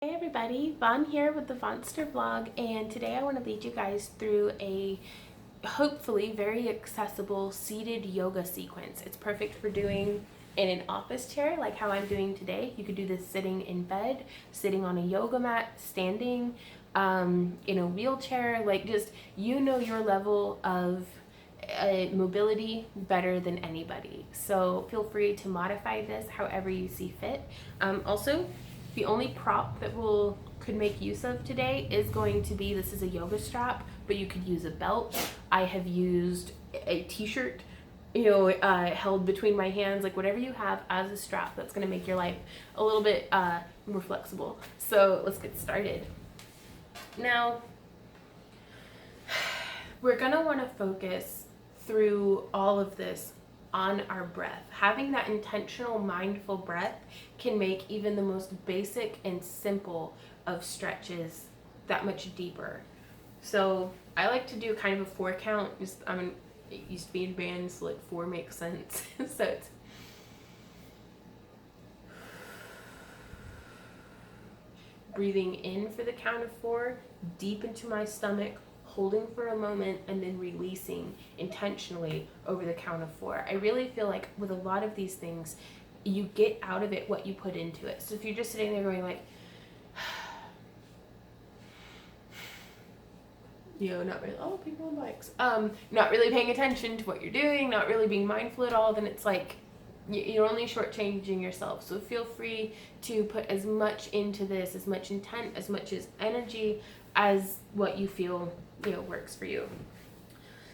Hey everybody, Vaughn here with the Vonster vlog, and today I want to lead you guys through a hopefully very accessible seated yoga sequence. It's perfect for doing in an office chair like how I'm doing today. You could do this sitting in bed, sitting on a yoga mat, standing, in a wheelchair, like just your level of mobility better than anybody. So feel free to modify this however you see fit. Also, the only prop that we'll could make use of today is going to be, this is a yoga strap, but you could use a belt. I have used a t-shirt, held between my hands, like whatever you have as a strap that's going to make your life a little bit more flexible. So let's get started. Now, we're going to want to focus through all of this on our breath. Having that intentional, mindful breath can make even the most basic and simple of stretches that much deeper. So I like to do kind of a 4 count. It used to be in bands, so like 4 makes sense. So it's breathing in for the count of 4, deep into my stomach, holding for a moment, and then releasing intentionally over the count of 4. I really feel like with a lot of these things, you get out of it what you put into it. So if you're just sitting there going like, not really, oh, people on bikes, not really paying attention to what you're doing, not really being mindful at all, then it's like you're only shortchanging yourself. So feel free to put as much into this, as much intent, as much as energy as what you feel works for you.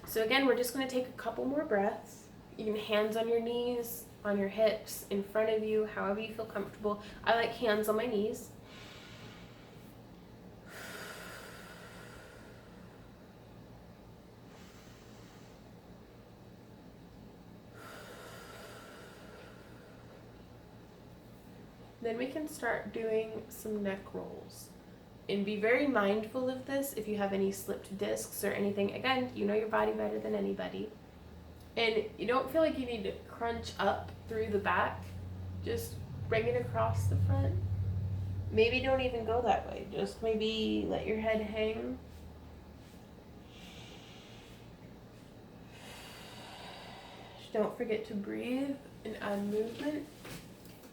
So again, we're just going to take a couple more breaths. You can hands on your knees, on your hips, in front of you, however you feel comfortable. I like hands on my knees. Then we can start doing some neck rolls. And be very mindful of this if you have any slipped discs or anything. Again, you know your body better than anybody. And you don't feel like you need to crunch up through the back. Just bring it across the front. Maybe don't even go that way. Just maybe let your head hang. Don't forget to breathe and add movement.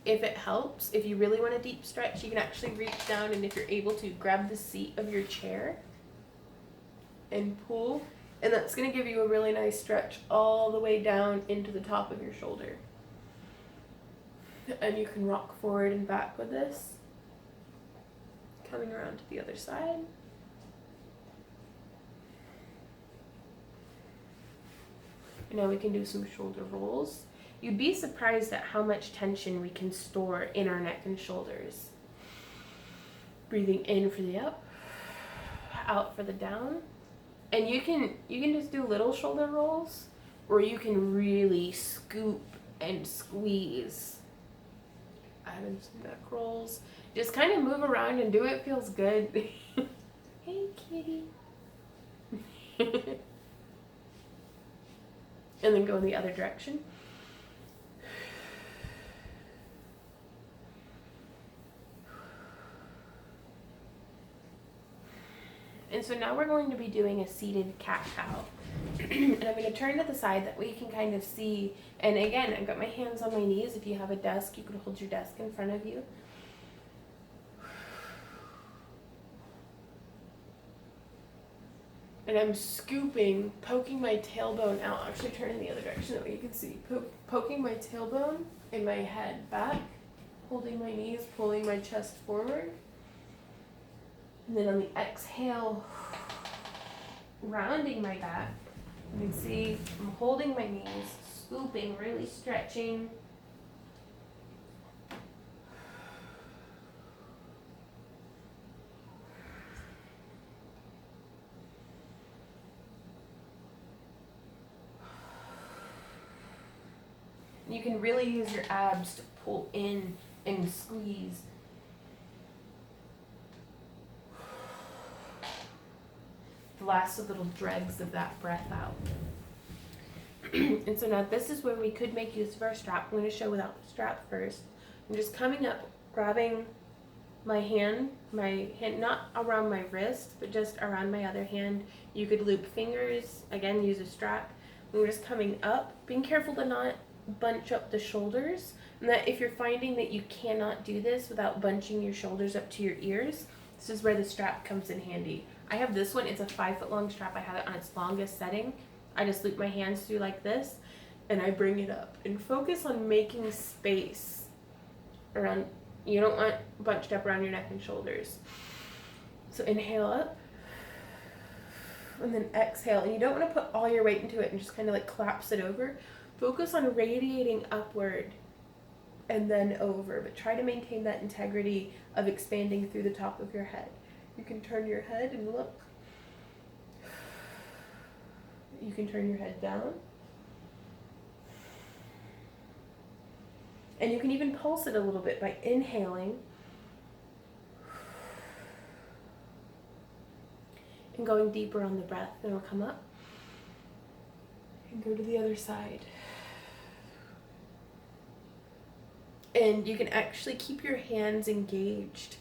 If it helps, if you really want a deep stretch, you can actually reach down, and if you're able to, grab the seat of your chair and pull, and that's going to give you a really nice stretch all the way down into the top of your shoulder. And you can rock forward and back with this, coming around to the other side. And now we can do some shoulder rolls. You'd be surprised at how much tension we can store in our neck and shoulders. Breathing in for the up, out for the down. And you can just do little shoulder rolls, or you can really scoop and squeeze. Adding some neck rolls. Just kind of move around and do it. Feels good. Hey, kitty. And then go in the other direction. And so now we're going to be doing a seated cat-cow. And I'm going to turn to the side that way you can kind of see. And again, I've got my hands on my knees. If you have a desk, you could hold your desk in front of you. And I'm scooping, poking my tailbone out. Actually, turn in the other direction that way you can see. Poking my tailbone and my head back, holding my knees, pulling my chest forward. And then on the exhale, rounding my back. You can see I'm holding my knees, scooping, really stretching. You can really use your abs to pull in and squeeze. The last little dregs of that breath out. And so now this is where we could make use of our strap. I'm going to show without the strap first. I'm just coming up, grabbing my hand, not around my wrist, but just around my other hand. You could loop fingers, again, use a strap. We're just coming up, being careful to not bunch up the shoulders. And that if you're finding that you cannot do this without bunching your shoulders up to your ears, this is where the strap comes in handy. I have this one, it's a 5-foot long strap. I have it on its longest setting. I just loop my hands through like this, and I bring it up and focus on making space around. You don't want bunched up around your neck and shoulders. So inhale up, and then exhale. And you don't want to put all your weight into it and just kind of like collapse it over. Focus on radiating upward and then over, but try to maintain that integrity of expanding through the top of your head. You can turn your head and look. You can turn your head down. And you can even pulse it a little bit by inhaling and going deeper on the breath. Then we'll come up and go to the other side. And you can actually keep your hands engaged.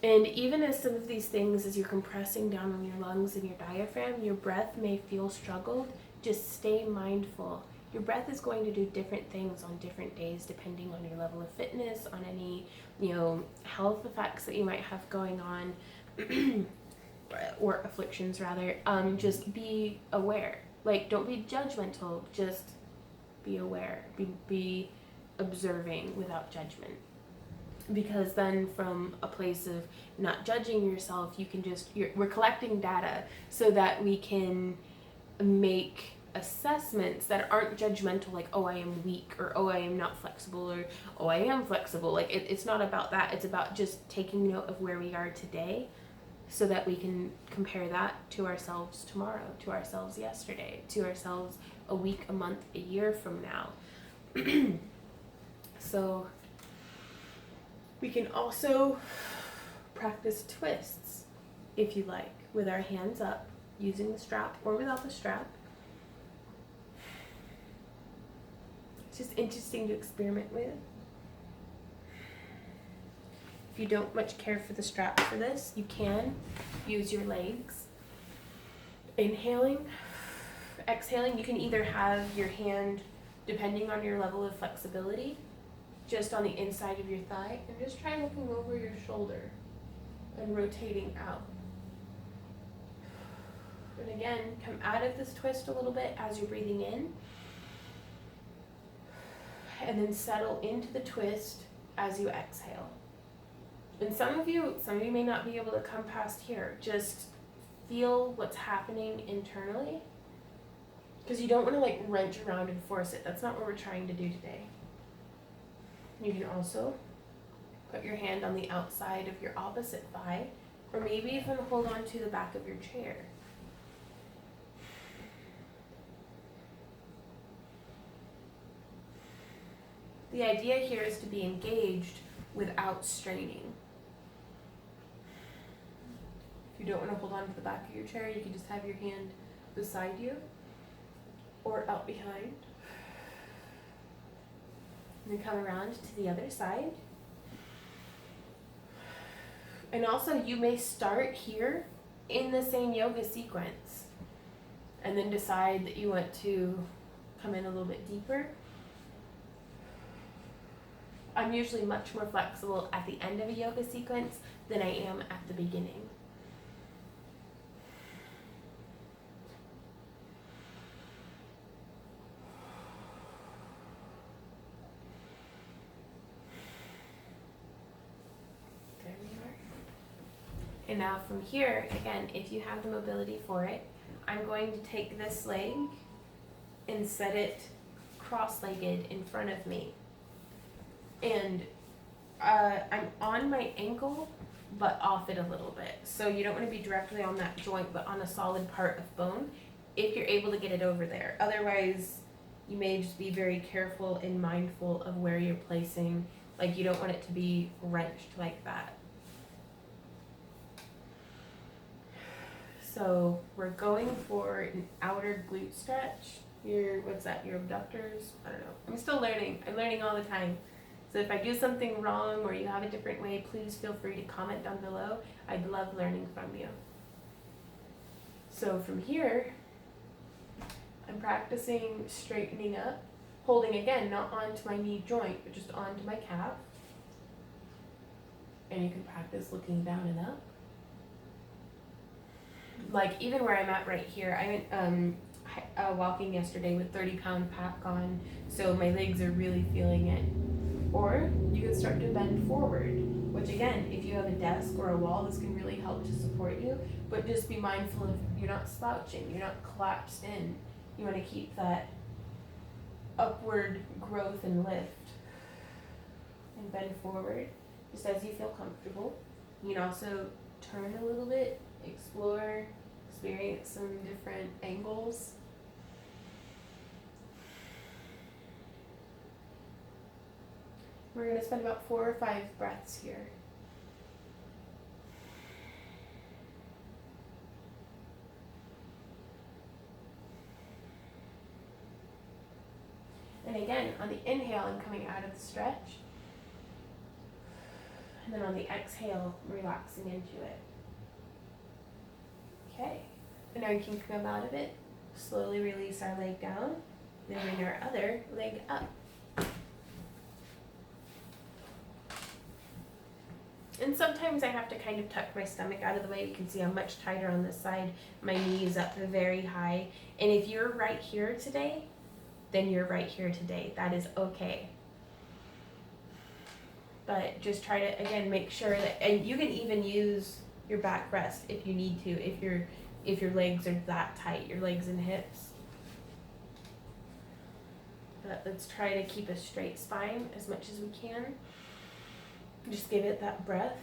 And even as some of these things, as you're compressing down on your lungs and your diaphragm, your breath may feel struggled, just stay mindful. Your breath is going to do different things on different days depending on your level of fitness, on any, health effects that you might have going on, or afflictions rather. Just be aware. Like, don't be judgmental, just be aware. Be observing without judgment. Because then from a place of not judging yourself, you can we're collecting data so that we can make assessments that aren't judgmental, like, oh, I am weak, or oh, I am not flexible, or oh, I am flexible. Like, it's not about that. It's about just taking note of where we are today so that we can compare that to ourselves tomorrow, to ourselves yesterday, to ourselves a week, a month, a year from now. So we can also practice twists, if you like, with our hands up, using the strap or without the strap. It's just interesting to experiment with. If you don't much care for the strap for this, you can use your legs. Inhaling, exhaling, you can either have your hand, depending on your level of flexibility, just on the inside of your thigh, and just try looking over your shoulder and rotating out. And again, come out of this twist a little bit as you're breathing in, and then settle into the twist as you exhale. And some of you may not be able to come past here. Just feel what's happening internally, because you don't want to like wrench around and force it. That's not what we're trying to do today. You can also put your hand on the outside of your opposite thigh, or maybe even hold on to the back of your chair. The idea here is to be engaged without straining. If you don't want to hold on to the back of your chair, you can just have your hand beside you or out behind. And then come around to the other side. And also, you may start here in the same yoga sequence and then decide that you want to come in a little bit deeper. I'm usually much more flexible at the end of a yoga sequence than I am at the beginning. And now from here, again, if you have the mobility for it, I'm going to take this leg and set it cross-legged in front of me. And I'm on my ankle, but off it a little bit. So you don't want to be directly on that joint, but on a solid part of bone, if you're able to get it over there. Otherwise, you may just be very careful and mindful of where you're placing. Like, you don't want it to be wrenched like that. So we're going for an outer glute stretch. What's that, your abductors? I don't know. I'm still learning. I'm learning all the time. So if I do something wrong or you have a different way, please feel free to comment down below. I'd love learning from you. So from here, I'm practicing straightening up, holding again, not onto my knee joint, but just onto my calf. And you can practice looking down and up. Like even where I'm at right here, I went walking yesterday with 30-pound pack on, so my legs are really feeling it. Or you can start to bend forward, which again, if you have a desk or a wall, this can really help to support you, but just be mindful of you're not slouching, you're not collapsed in. You want to keep that upward growth and lift. And bend forward, just as you feel comfortable. You can also turn a little bit, explore, experience some different angles. We're going to spend about 4 or 5 breaths here. And again, on the inhale, I'm coming out of the stretch. And then on the exhale, relaxing into it. Okay. And now we can come out of it, slowly release our leg down, then bring our other leg up. And sometimes I have to kind of tuck my stomach out of the way. You can see I'm much tighter on this side. My knee is up very high. And if you're right here today, then you're right here today. That is okay. But just try to, again, make sure that, and you can even use your back rest if you need to, if your legs are that tight, your legs and hips. But let's try to keep a straight spine as much as we can. Just give it that breath,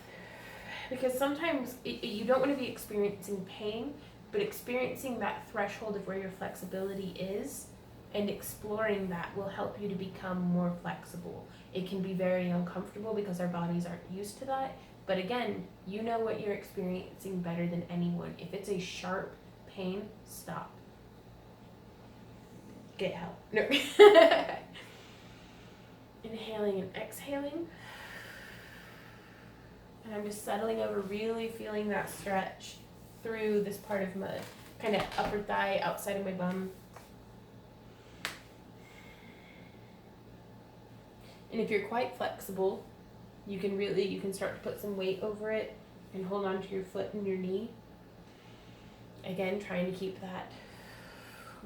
because sometimes you don't want to be experiencing pain, but experiencing that threshold of where your flexibility is and exploring that will help you to become more flexible. It can be very uncomfortable because our bodies aren't used to that, but again, you know what you're experiencing better than anyone. If it's a sharp pain, stop. Get help. No. Inhaling and exhaling. And I'm just settling over, really feeling that stretch through this part of my kind of upper thigh, outside of my bum. And if you're quite flexible, you can start to put some weight over it and hold on to your foot and your knee. Again, trying to keep that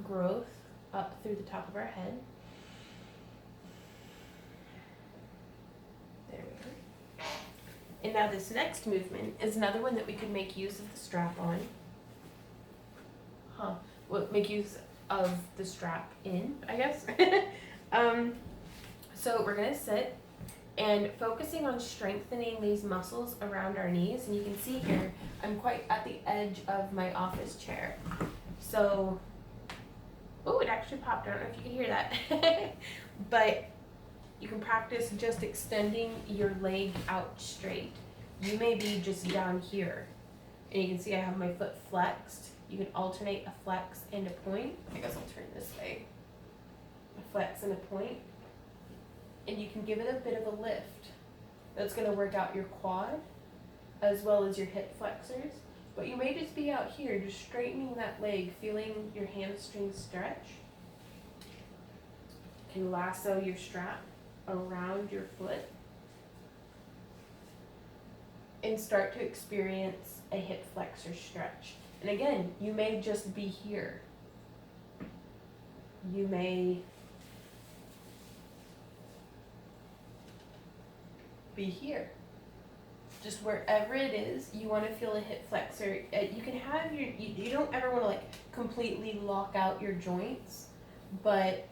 growth up through the top of our head. There we go. And now this next movement is another one that we could make use of the strap on. We'll make use of the strap in, I guess. So we're gonna sit and focusing on strengthening these muscles around our knees. And you can see here, I'm quite at the edge of my office chair. So, oh, it actually popped. I don't know if you can hear that. But you can practice just extending your leg out straight. You may be just down here. And you can see I have my foot flexed. You can alternate a flex and a point. I guess I'll turn this way. A flex and a point. And you can give it a bit of a lift. That's going to work out your quad as well as your hip flexors. But you may just be out here, just straightening that leg, feeling your hamstrings stretch. You can lasso your strap around your foot and start to experience a hip flexor stretch. And again, you may just be here. You may be here. Just wherever it is, you want to feel a hip flexor. You can have you don't ever want to like completely lock out your joints, but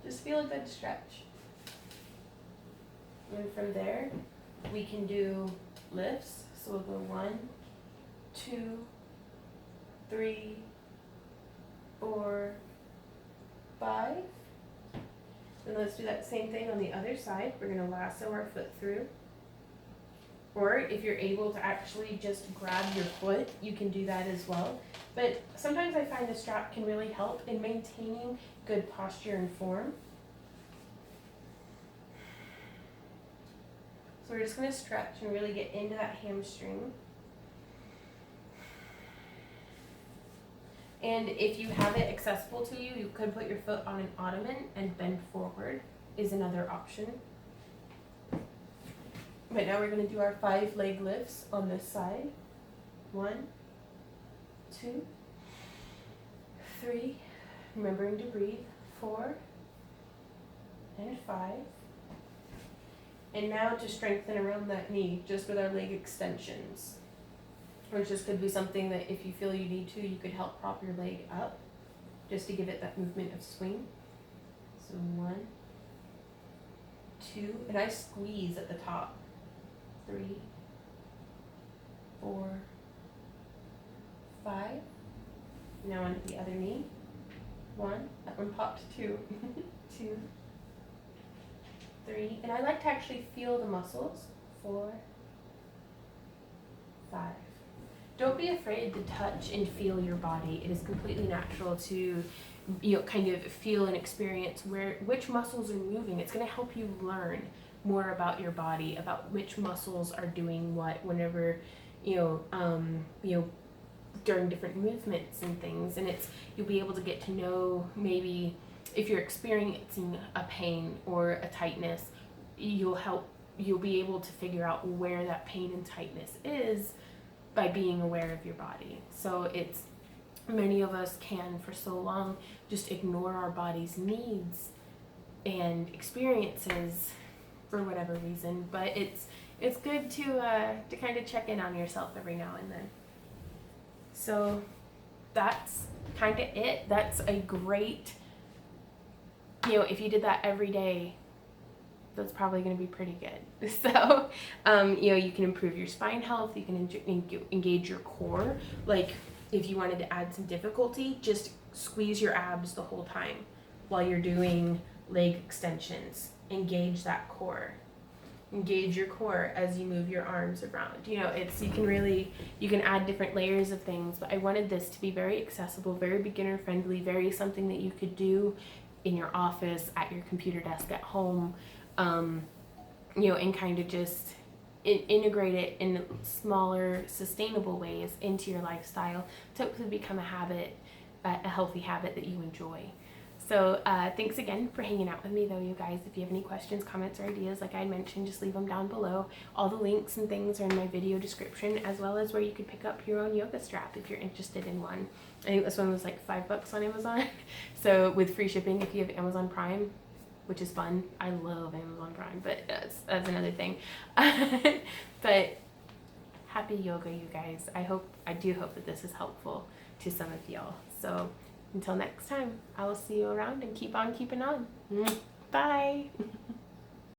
just feel a good stretch. And from there, we can do lifts. So we'll go 1, 2, 3, 4, 5. And let's do that same thing on the other side. We're going to lasso our foot through. Or if you're able to actually just grab your foot, you can do that as well. But sometimes I find the strap can really help in maintaining good posture and form. So we're just going to stretch and really get into that hamstring. And if you have it accessible to you, you could put your foot on an ottoman and bend forward is another option. Right now we're going to do our 5 leg lifts on this side. 1, 2, 3, remembering to breathe, 4, and 5. And now to strengthen around that knee, just with our leg extensions. Or just could be something that if you feel you need to, you could help prop your leg up, just to give it that movement of swing. So 1, 2, and I squeeze at the top. 3, 4, 5. Now onto the other knee. 1, that one popped. 2, 2, 3, and I like to actually feel the muscles. 4, 5. Don't be afraid to touch and feel your body. It is completely natural to, kind of feel and experience which muscles are moving. It's going to help you learn more about your body, about which muscles are doing what whenever, during different movements and things. And you'll be able to get to know, maybe if you're experiencing a pain or a tightness, you'll be able to figure out where that pain and tightness is by being aware of your body. So many of us can for so long just ignore our body's needs and experiences for whatever reason, but it's good to kind of check in on yourself every now and then. So that's kind of it. That's a great, if you did that every day, that's probably going to be pretty good. So, you can improve your spine health. You can engage your core. Like if you wanted to add some difficulty, just squeeze your abs the whole time while you're doing leg extensions. Engage that core. Engage your core as you move your arms around. You can add different layers of things, but I wanted this to be very accessible, very beginner friendly, very something that you could do in your office, at your computer desk at home, and kind of just integrate it in smaller, sustainable ways into your lifestyle to hopefully become a habit, a healthy habit that you enjoy. So thanks again for hanging out with me, though, you guys. If you have any questions, comments, or ideas, like I mentioned, just leave them down below. All the links and things are in my video description, as well as where you could pick up your own yoga strap if you're interested in one. I think this one was like $5 on Amazon. So with free shipping if you have Amazon Prime, which is fun. I love Amazon Prime, but that's another thing. But happy yoga, you guys. I do hope that this is helpful to some of y'all. So until next time, I will see you around and keep on keeping on. Bye.